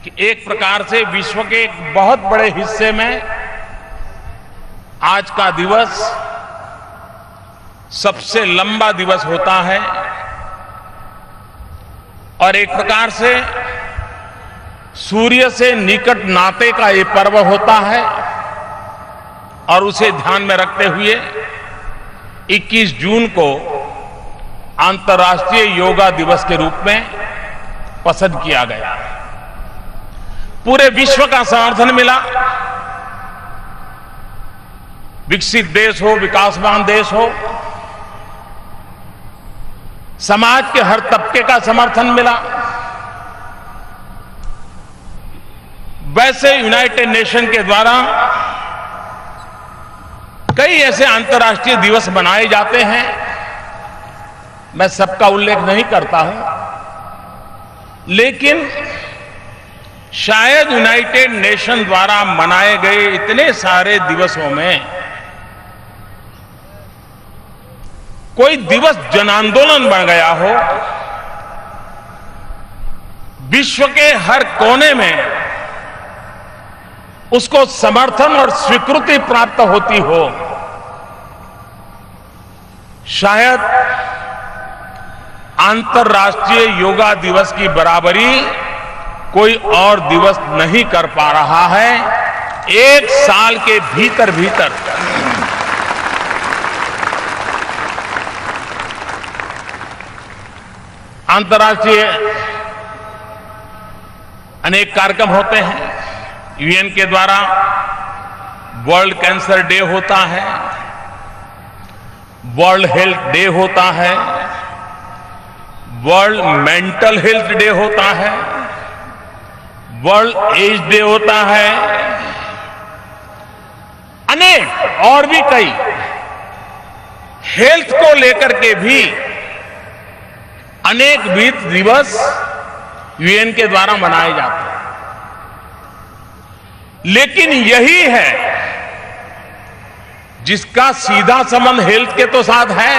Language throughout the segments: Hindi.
कि एक प्रकार से विश्व के एक बहुत बड़े हिस्से में आज का दिवस सबसे लंबा दिवस होता है और एक प्रकार से सूर्य से निकट नाते का ये पर्व होता है और उसे ध्यान में रखते हुए 21 जून को अंतर्राष्ट्रीय योगा दिवस के रूप में पसंद किया गया। पूरे विश्व का समर्थन मिला। विकसित देश हो, विकासमान देश हो, समाज के हर तबके का समर्थन मिला। वैसे यूनाइटेड नेशन के द्वारा कई ऐसे अंतर्राष्ट्रीय दिवस बनाए जाते हैं, मैं सबका उल्लेख नहीं करता हूं, लेकिन शायद यूनाइटेड नेशन द्वारा मनाए गए इतने सारे दिवसों में कोई दिवस जन आंदोलन बन गया हो, विश्व के हर कोने में उसको समर्थन और स्वीकृति प्राप्त होती हो। शायद अंतर्राष्ट्रीय योगा दिवस की बराबरी कोई और दिवस नहीं कर पा रहा है। एक साल के भीतर भीतर अंतर्राष्ट्रीय अनेक कार्यक्रम होते हैं। यूएन के द्वारा वर्ल्ड कैंसर डे होता है, वर्ल्ड हेल्थ डे होता है, वर्ल्ड मेंटल हेल्थ डे होता है, वर्ल्ड एज डे होता है, अनेक और भी कई हेल्थ को लेकर के भी अनेक दिवस यूएन के द्वारा मनाए जाते हैं। लेकिन यही है जिसका सीधा संबंध हेल्थ के तो साथ है,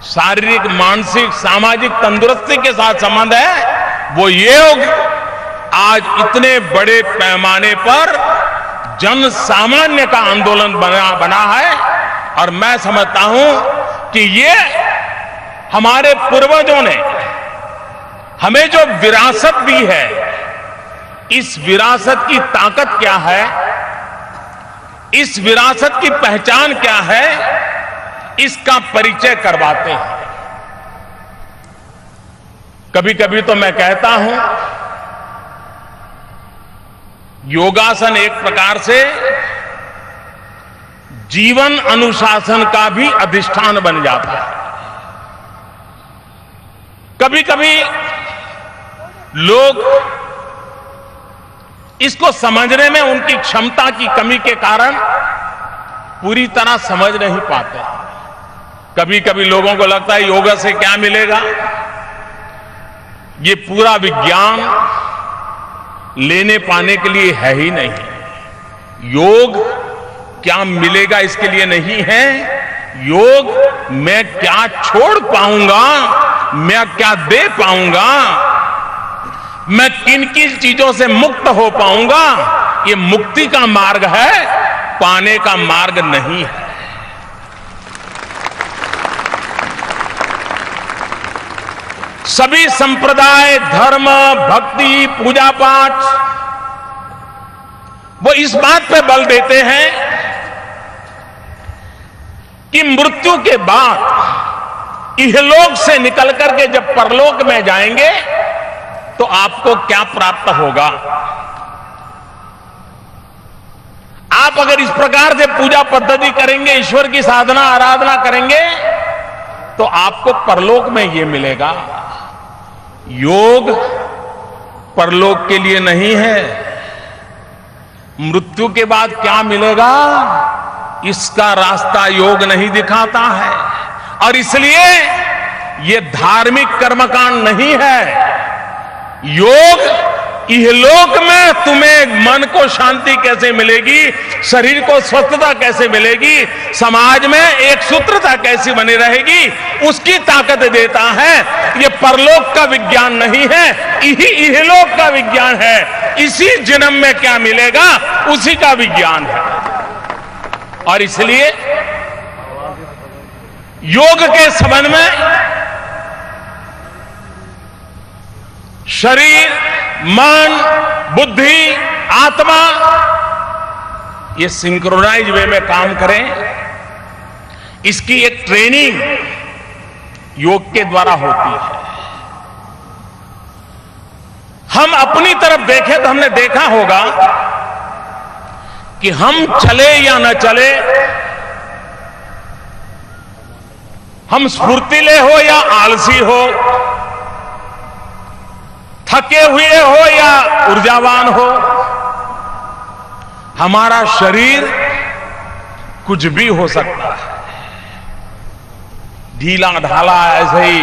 शारीरिक, मानसिक, सामाजिक तंदुरुस्ती के साथ संबंध है, वो योग आज इतने बड़े पैमाने पर जन सामान्य का आंदोलन बना है। और मैं समझता हूं कि ये हमारे पूर्वजों ने हमें जो विरासत दी है, इस विरासत की ताकत क्या है, इस विरासत की पहचान क्या है, इसका परिचय करवाते हैं। कभी कभी तो मैं कहता हूं योगासन एक प्रकार से जीवन अनुशासन का भी अधिष्ठान बन जाता है। कभी कभी लोग इसको समझने में उनकी क्षमता की कमी के कारण पूरी तरह समझ नहीं पाते। कभी कभी लोगों को लगता है योगा से क्या मिलेगा, ये पूरा विज्ञान लेने पाने के लिए है ही नहीं। योग क्या मिलेगा इसके लिए नहीं है। योग मैं क्या छोड़ पाऊंगा, मैं क्या दे पाऊंगा, मैं किन किन चीजों से मुक्त हो पाऊंगा, ये मुक्ति का मार्ग है, पाने का मार्ग नहीं है। सभी संप्रदाय, धर्म, भक्ति, पूजा पाठ वो इस बात पे बल देते हैं कि मृत्यु के बाद इहलोक से निकल करके जब परलोक में जाएंगे तो आपको क्या प्राप्त होगा। आप अगर इस प्रकार से पूजा पद्धति करेंगे, ईश्वर की साधना आराधना करेंगे, तो आपको परलोक में ये मिलेगा। योग परलोक के लिए नहीं है। मृत्यु के बाद क्या मिलेगा, इसका रास्ता योग नहीं दिखाता है। और इसलिए ये धार्मिक कर्मकांड नहीं है। योग इहलोक में तुम्हें मन को शांति कैसे मिलेगी, शरीर को स्वस्थता कैसे मिलेगी, समाज में एक सूत्रता कैसी बनी रहेगी, उसकी ताकत देता है। ये परलोक का विज्ञान नहीं है, इहलोक का विज्ञान है। इसी जन्म में क्या मिलेगा उसी का विज्ञान है। और इसलिए योग के संबंध में शरीर, मन, बुद्धि, आत्मा ये सिंक्रोनाइज वे में काम करें, इसकी एक ट्रेनिंग योग के द्वारा होती है। हम अपनी तरफ देखें तो हमने देखा होगा कि हम चले या न चले, हम स्फूर्तिले हो या आलसी हो, थके हुए हो या ऊर्जावान हो, हमारा शरीर कुछ भी हो सकता है, ढीला ढाला ऐसे ही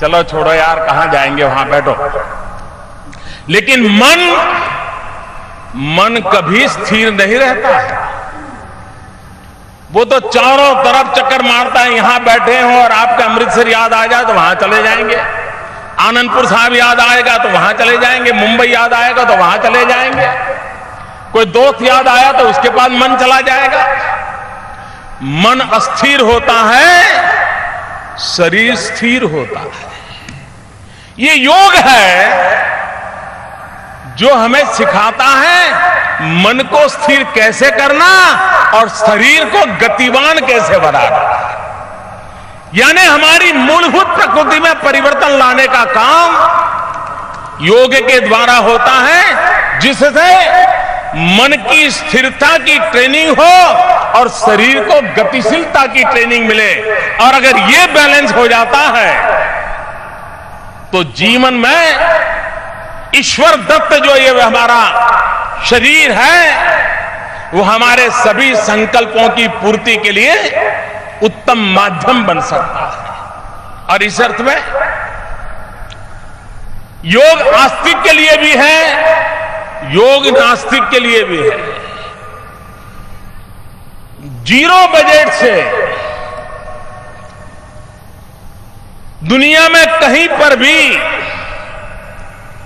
चलो छोड़ो यार कहां जाएंगे वहां बैठो। लेकिन मन कभी स्थिर नहीं रहता है। वो तो चारों तरफ चक्कर मारता है, यहां बैठे हो और आपका अमृतसर याद आ जाए तो वहां चले जाएंगे, आनंदपुर साहब याद आएगा तो वहां चले जाएंगे, मुंबई याद आएगा तो वहां चले जाएंगे, कोई दोस्त याद आया तो उसके पास मन चला जाएगा। मन अस्थिर होता है, शरीर स्थिर होता है। ये योग है जो हमें सिखाता है मन को स्थिर कैसे करना और शरीर को गतिवान कैसे बनाना। यानी हमारी मूलभूत प्रकृति में परिवर्तन लाने का काम योग के द्वारा होता है, जिससे मन की स्थिरता की ट्रेनिंग हो और शरीर को गतिशीलता की ट्रेनिंग मिले। और अगर ये बैलेंस हो जाता है तो जीवन में ईश्वर दत्त जो ये हमारा शरीर है वो हमारे सभी संकल्पों की पूर्ति के लिए उत्तम माध्यम बन सकता है। और इस अर्थ में योग आस्तिक के लिए भी है, योग नास्तिक के लिए भी है। जीरो बजट से दुनिया में कहीं पर भी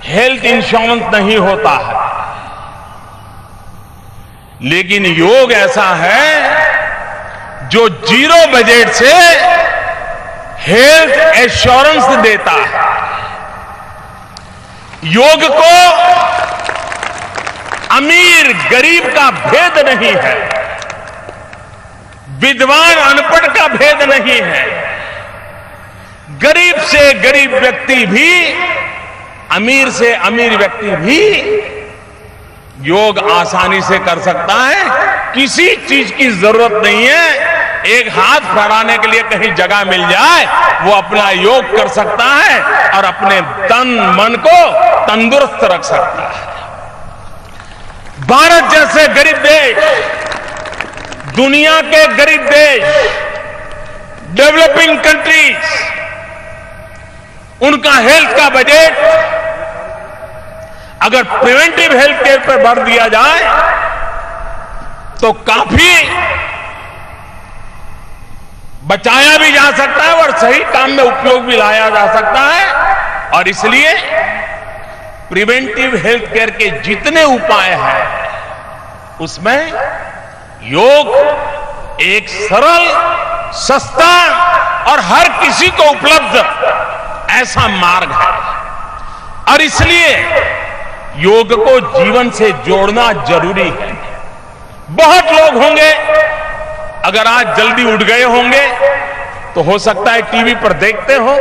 हेल्थ इंश्योरेंस नहीं होता है, लेकिन योग ऐसा है जो जीरो बजट से हेल्थ एश्योरेंस देता है। योग को अमीर गरीब का भेद नहीं है, विद्वान अनपढ़ का भेद नहीं है। गरीब से गरीब व्यक्ति भी, अमीर से अमीर व्यक्ति भी योग आसानी से कर सकता है। किसी चीज की जरूरत नहीं है, एक हाथ फैलाने के लिए कहीं जगह मिल जाए वो अपना योग कर सकता है और अपने तन मन को तंदुरुस्त रख सकता है। भारत जैसे गरीब देश, दुनिया के गरीब देश, डेवलपिंग कंट्रीज, उनका हेल्थ का बजट अगर प्रिवेंटिव हेल्थ केयर पर भर दिया जाए तो काफी बचाया भी जा सकता है और सही काम में उपयोग भी लाया जा सकता है। और इसलिए प्रिवेंटिव हेल्थ केयर के जितने उपाय हैं उसमें योग एक सरल, सस्ता और हर किसी को उपलब्ध ऐसा मार्ग है। और इसलिए योग को जीवन से जोड़ना जरूरी है। बहुत लोग होंगे अगर आज जल्दी उठ गए होंगे तो हो सकता है टीवी पर देखते हो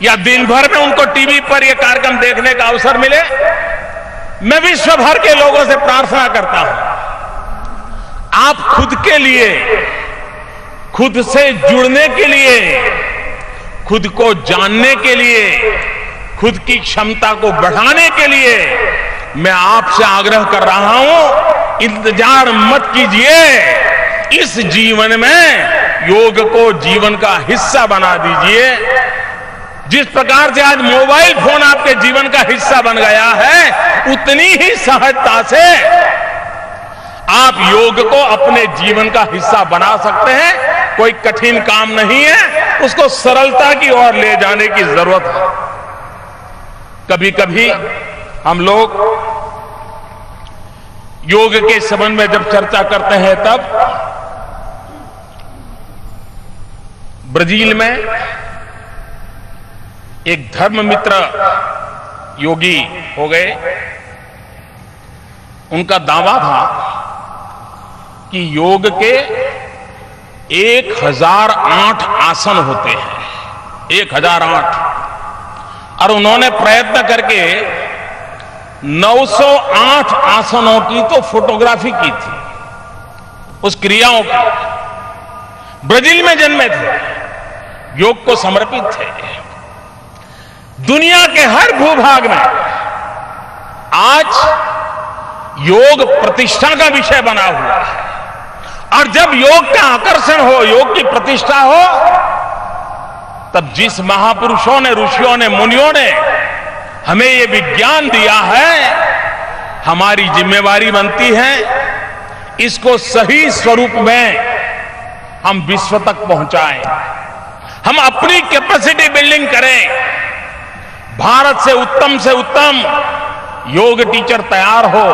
या दिन भर में उनको टीवी पर यह कार्यक्रम देखने का अवसर मिले। मैं विश्व भर के लोगों से प्रार्थना करता हूं, आप खुद के लिए, खुद से जुड़ने के लिए, खुद को जानने के लिए, खुद की क्षमता को बढ़ाने के लिए मैं आपसे आग्रह कर रहा हूं, इंतजार मत कीजिए। इस जीवन में योग को जीवन का हिस्सा बना दीजिए। जिस प्रकार से आज मोबाइल फोन आपके जीवन का हिस्सा बन गया है, उतनी ही सहजता से आप योग को अपने जीवन का हिस्सा बना सकते हैं। कोई कठिन काम नहीं है, उसको सरलता की ओर ले जाने की जरूरत है। कभी कभी हम लोग योग के संबंध में जब चर्चा करते हैं तब ब्राजील में एक धर्ममित्र योगी हो गए, उनका दावा था कि योग के 1008 आसन होते हैं, 1008, और उन्होंने प्रयत्न करके 908 आसनों की तो फोटोग्राफी की थी, उस क्रियाओं की। ब्राजील में जन्मे थे, योग को समर्पित थे। दुनिया के हर भूभाग में आज योग प्रतिष्ठा का विषय बना हुआ है, और जब योग का आकर्षण हो, योग की प्रतिष्ठा हो, तब जिस महापुरुषों ने, ऋषियों ने, मुनियों ने हमें ये विज्ञान दिया है, हमारी जिम्मेवारी बनती है इसको सही स्वरूप में हम विश्व तक पहुंचाएं, हम अपनी कैपेसिटी बिल्डिंग करें, भारत से उत्तम योग टीचर तैयार हो।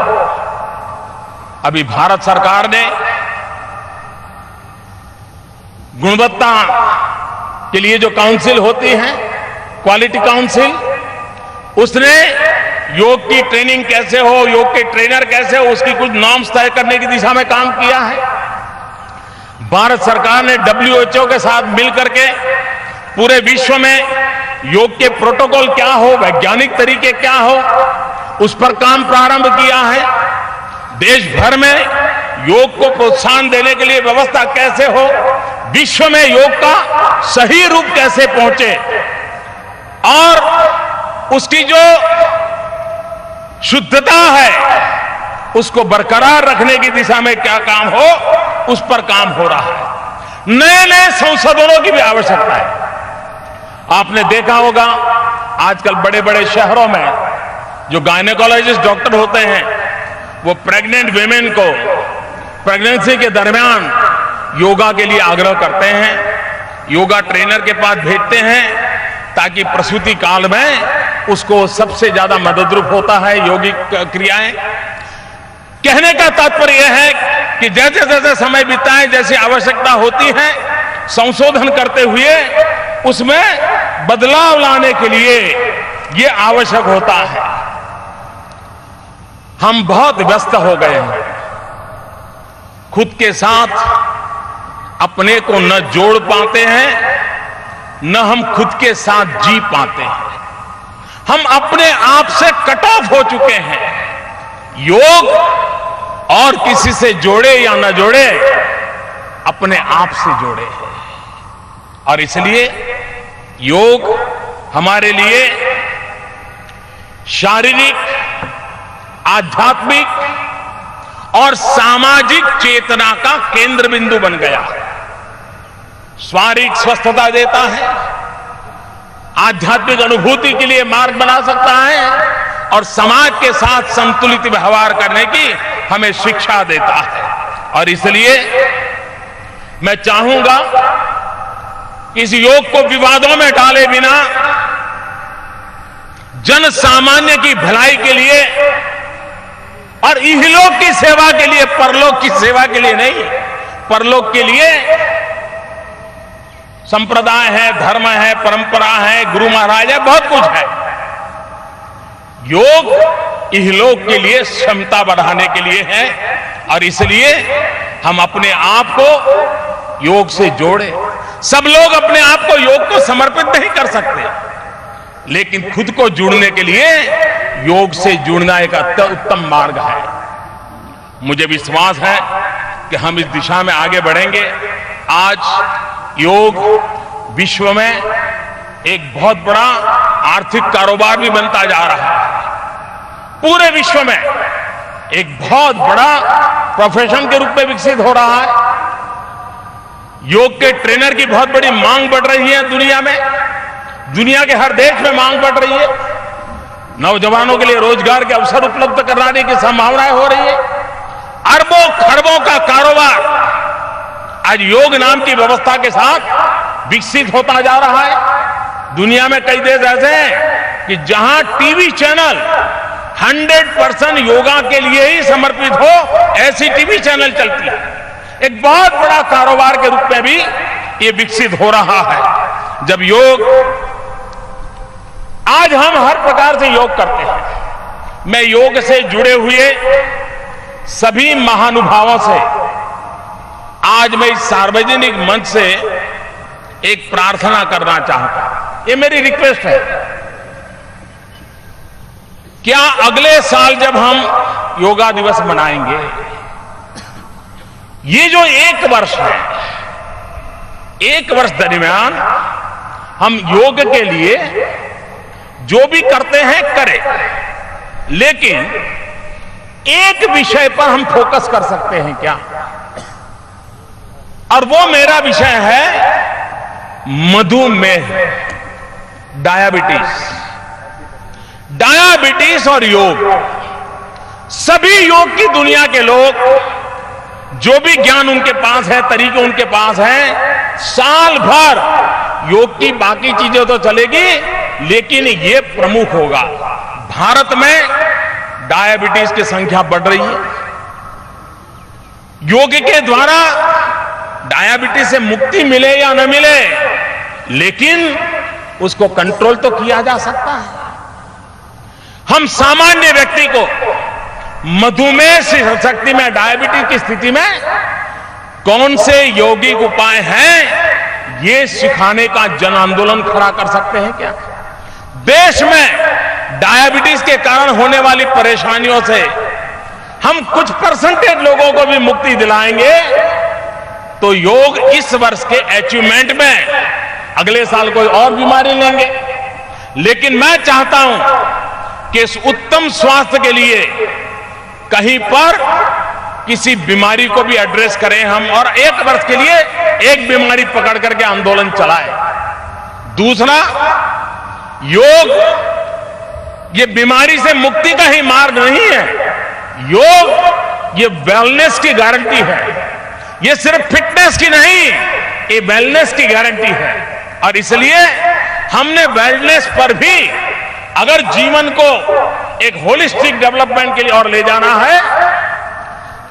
अभी भारत सरकार ने गुणवत्ता के लिए जो काउंसिल होती है, क्वालिटी काउंसिल, उसने योग की ट्रेनिंग कैसे हो, योग के ट्रेनर कैसे हो, उसकी कुछ नॉर्म्स तय करने की दिशा में काम किया है। भारत सरकार ने WHO के साथ मिलकर के पूरे विश्व में योग के प्रोटोकॉल क्या हो, वैज्ञानिक तरीके क्या हो, उस पर काम प्रारंभ किया है। देश भर में योग को प्रोत्साहन देने के लिए व्यवस्था कैसे हो, विश्व में योग का सही रूप कैसे पहुंचे, और उसकी जो शुद्धता है उसको बरकरार रखने की दिशा में क्या काम हो, उस पर काम हो रहा है। नए नए संशोधनों की भी आवश्यकता है। आपने देखा होगा आजकल बड़े बड़े शहरों में जो गायनेकोलॉजिस्ट डॉक्टर होते हैं, वो प्रेग्नेंट वीमेन को प्रेगनेंसी के दरमियान योगा के लिए आग्रह करते हैं, योगा ट्रेनर के पास भेजते हैं, ताकि प्रसूति काल में उसको सबसे ज्यादा मददरूप होता है योगिक क्रियाएं। कहने का तात्पर्य यह है कि जैसे जैसे समय बीतता है, जैसी आवश्यकता होती है, संशोधन करते हुए उसमें बदलाव लाने के लिए यह आवश्यक होता है। हम बहुत व्यस्त हो गए हैं, खुद के साथ अपने को न जोड़ पाते हैं, न हम खुद के साथ जी पाते हैं। हम अपने आप से कट ऑफ हो चुके हैं। योग और किसी से जोड़े या न जोड़े, अपने आप से जोड़े हैं। और इसलिए योग हमारे लिए शारीरिक, आध्यात्मिक और सामाजिक चेतना का केंद्र बिंदु बन गया। शारीरिक स्वस्थता देता है, आध्यात्मिक अनुभूति के लिए मार्ग बना सकता है, और समाज के साथ संतुलित व्यवहार करने की हमें शिक्षा देता है। और इसलिए मैं चाहूंगा कि इस योग को विवादों में डाले बिना जन सामान्य की भलाई के लिए और इहलोक की सेवा के लिए, परलोक की सेवा के लिए नहीं, परलोक के लिए संप्रदाय है, धर्म है, परंपरा है, गुरु महाराज है, बहुत कुछ है। योग इहलोक के लिए क्षमता बढ़ाने के लिए है, और इसलिए हम अपने आप को योग से जोड़े। सब लोग अपने आप को योग को समर्पित नहीं कर सकते, लेकिन खुद को जुड़ने के लिए योग से जुड़ना एक उत्तम मार्ग है। मुझे विश्वास है कि हम इस दिशा में आगे बढ़ेंगे। आज योग विश्व में एक बहुत बड़ा आर्थिक कारोबार भी बनता जा रहा है। पूरे विश्व में एक बहुत बड़ा प्रोफेशन के रूप में विकसित हो रहा है। योग के ट्रेनर की बहुत बड़ी मांग बढ़ रही है दुनिया में, दुनिया के हर देश में मांग बढ़ रही है। नौजवानों के लिए रोजगार के अवसर उपलब्ध कराने की संभावनाएं हो रही है। अरबों खरबों का कारोबार आज योग नाम की व्यवस्था के साथ विकसित होता जा रहा है। दुनिया में कई देश ऐसे हैं कि जहां टीवी चैनल 100% योगा के लिए ही समर्पित हो, ऐसी टीवी चैनल चलती है। एक बहुत बड़ा कारोबार के रूप में भी ये विकसित हो रहा है। जब योग, आज हम हर प्रकार से योग करते हैं। मैं योग से जुड़े हुए सभी महानुभावों से आज मैं इस सार्वजनिक मंच से एक प्रार्थना करना चाहता हूं। ये मेरी रिक्वेस्ट है। क्या अगले साल जब हम योगा दिवस मनाएंगे, ये जो एक वर्ष है, एक वर्ष दरमियान हम योग के लिए जो भी करते हैं करें, लेकिन एक विषय पर हम फोकस कर सकते हैं क्या? और वो मेरा विषय है मधुमेह, डायबिटीज। डायबिटीज और योग, सभी योग की दुनिया के लोग, जो भी ज्ञान उनके पास है, तरीके उनके पास हैं, साल भर योग की बाकी चीजें तो चलेगी, लेकिन ये प्रमुख होगा। भारत में डायबिटीज की संख्या बढ़ रही है। योग के द्वारा डायबिटीज से मुक्ति मिले या न मिले, लेकिन उसको कंट्रोल तो किया जा सकता है। हम सामान्य व्यक्ति को मधुमेह शक्ति में, डायबिटीज की स्थिति में कौन से यौगिक उपाय हैं, ये सिखाने का जन आंदोलन खड़ा कर सकते हैं क्या? देश में डायबिटीज के कारण होने वाली परेशानियों से हम कुछ परसेंटेज लोगों को भी मुक्ति दिलाएंगे, तो योग इस वर्ष के अचीवमेंट में अगले साल कोई और बीमारी लेंगे। लेकिन मैं चाहता हूं कि इस उत्तम स्वास्थ्य के लिए कहीं पर किसी बीमारी को भी एड्रेस करें हम, और एक वर्ष के लिए एक बीमारी पकड़ करके आंदोलन चलाएं। दूसरा, योग ये बीमारी से मुक्ति का ही मार्ग नहीं है। योग ये वेलनेस की गारंटी है। ये सिर्फ फिटनेस की नहीं, ये वेलनेस की गारंटी है। और इसलिए हमने वेलनेस पर भी अगर जीवन को एक होलिस्टिक डेवलपमेंट के लिए और ले जाना है,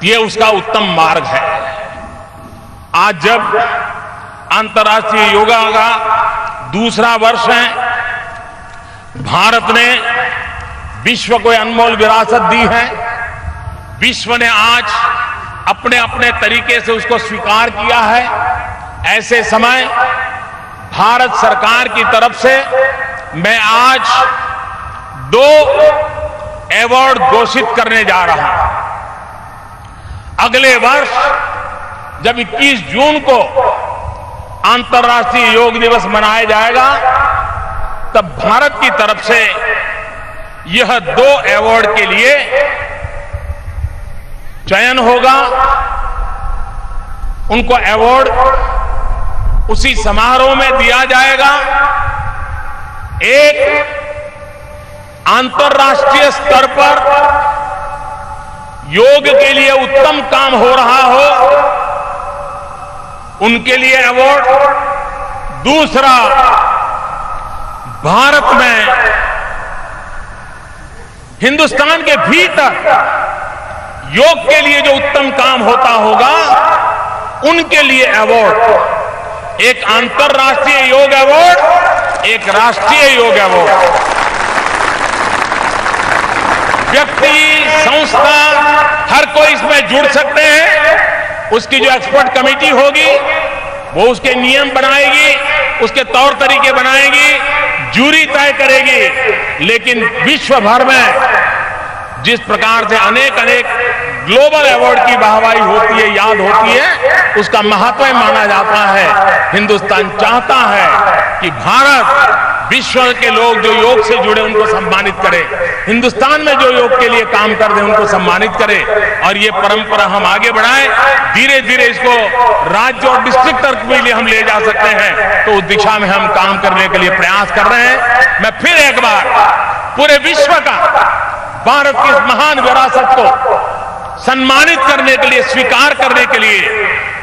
ये उसका उत्तम मार्ग है। आज जब अंतर्राष्ट्रीय योगा का दूसरा वर्ष है, भारत ने विश्व को अनमोल विरासत दी है। विश्व ने आज अपने अपने तरीके से उसको स्वीकार किया है। ऐसे समय भारत सरकार की तरफ से मैं आज 2 अवार्ड घोषित करने जा रहा हूं। अगले वर्ष जब 21 जून को अंतर्राष्ट्रीय योग दिवस मनाया जाएगा, तब भारत की तरफ से यह 2 अवार्ड के लिए चयन होगा। उनको अवार्ड उसी समारोह में दिया जाएगा। एक अंतर्राष्ट्रीय स्तर पर योग के लिए उत्तम काम हो रहा हो, उनके लिए अवार्ड। दूसरा, भारत में हिंदुस्तान के भीतर योग के लिए जो उत्तम काम होता होगा, उनके लिए अवार्ड। एक अंतर्राष्ट्रीय योग अवार्ड, एक राष्ट्रीय योग अवार्ड। व्यक्ति, संस्था, हर कोई इसमें जुड़ सकते हैं। उसकी जो एक्सपर्ट कमेटी होगी, वो उसके नियम बनाएगी, उसके तौर तरीके बनाएगी, जूरी तय करेगी। लेकिन विश्व भर में जिस प्रकार से अनेक ग्लोबल अवार्ड की वाहवाही होती है, याद होती है, उसका महत्व माना जाता है। हिंदुस्तान चाहता है कि भारत विश्व के लोग जो योग से जुड़े उनको सम्मानित करे, हिंदुस्तान में जो योग के लिए काम कर रहे उनको सम्मानित करे, और ये परंपरा हम आगे बढ़ाएं। धीरे धीरे इसको राज्य और डिस्ट्रिक्ट तक भी हम ले जा सकते हैं। तो उस दिशा में हम काम करने के लिए प्रयास कर रहे हैं। मैं फिर एक बार पूरे विश्व का भारत की इस महान विरासत को सम्मानित करने के लिए, स्वीकार करने के लिए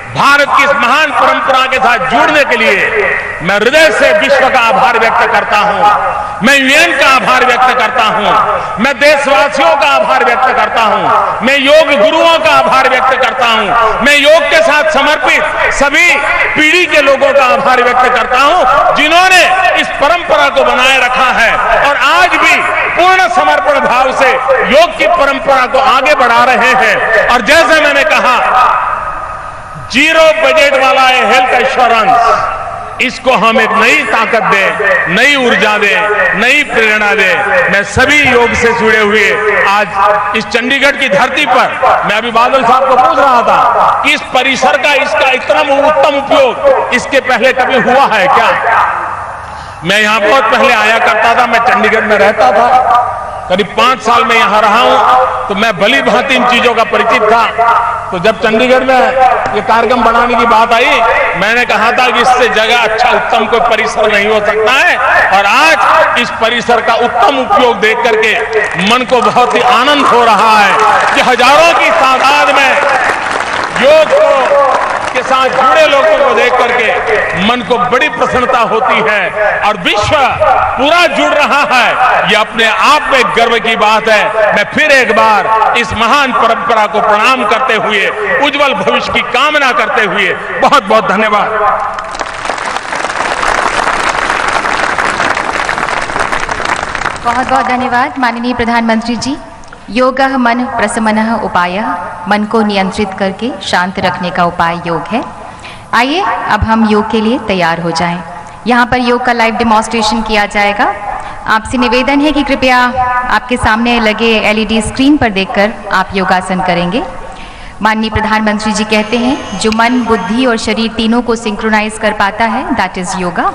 भारत की इस महान परंपरा के साथ जुड़ने के लिए मैं हृदय से विश्व का आभार व्यक्त करता हूं। मैं यूएन का आभार व्यक्त करता हूं। मैं देशवासियों का आभार व्यक्त करता हूं। मैं योग गुरुओं का आभार व्यक्त करता हूं। मैं योग के साथ समर्पित सभी पीढ़ी के लोगों का आभार व्यक्त करता हूं, जिन्होंने इस परंपरा को बनाए रखा है और आज भी पूर्ण समर्पण भाव से योग की परंपरा को आगे बढ़ा रहे हैं। और जैसे मैंने कहा, जीरो बजट वाला है हेल्थ एश्योरेंस, इसको हम एक नई ताकत दें, नई ऊर्जा दें, नई प्रेरणा दें। मैं सभी योग से जुड़े हुए आज इस चंडीगढ़ की धरती पर, मैं अभी बादल साहब को पूछ रहा था कि इस परिसर का इसका इतना उत्तम उपयोग इसके पहले कभी हुआ है क्या? मैं यहां बहुत पहले आया करता था, मैं चंडीगढ़ में रहता था, करीब 5 साल में यहां रहा हूं, तो मैं भली भांति इन चीजों का परिचित था। तो जब चंडीगढ़ में ये कार्यक्रम बनाने की बात आई, मैंने कहा था कि इससे जगह अच्छा उत्तम कोई परिसर नहीं हो सकता है। और आज इस परिसर का उत्तम उपयोग देख करके मन को बहुत ही आनंद हो रहा है कि हजारों की तादाद में योग के साथ जुड़े लोगों को देख करके मन को बड़ी प्रसन्नता होती है और विश्व पूरा जुड़ रहा है। ये अपने आप में गर्व की बात है। मैं फिर एक बार इस महान परंपरा को प्रणाम करते हुए, उज्जवल भविष्य की कामना करते हुए बहुत बहुत धन्यवाद। बहुत बहुत धन्यवाद माननीय प्रधानमंत्री जी। योगः मन प्रशमनः उपायः, मन को नियंत्रित करके शांत रखने का उपाय योग है। आइए अब हम योग के लिए तैयार हो जाएं। यहाँ पर योग का लाइव डेमोन्स्ट्रेशन किया जाएगा। आपसे निवेदन है कि कृपया आपके सामने लगे LED स्क्रीन पर देखकर आप योगासन करेंगे। माननीय प्रधानमंत्री जी कहते हैं, जो मन, बुद्धि और शरीर तीनों को सिंक्रोनाइज कर पाता है, दैट इज योगा।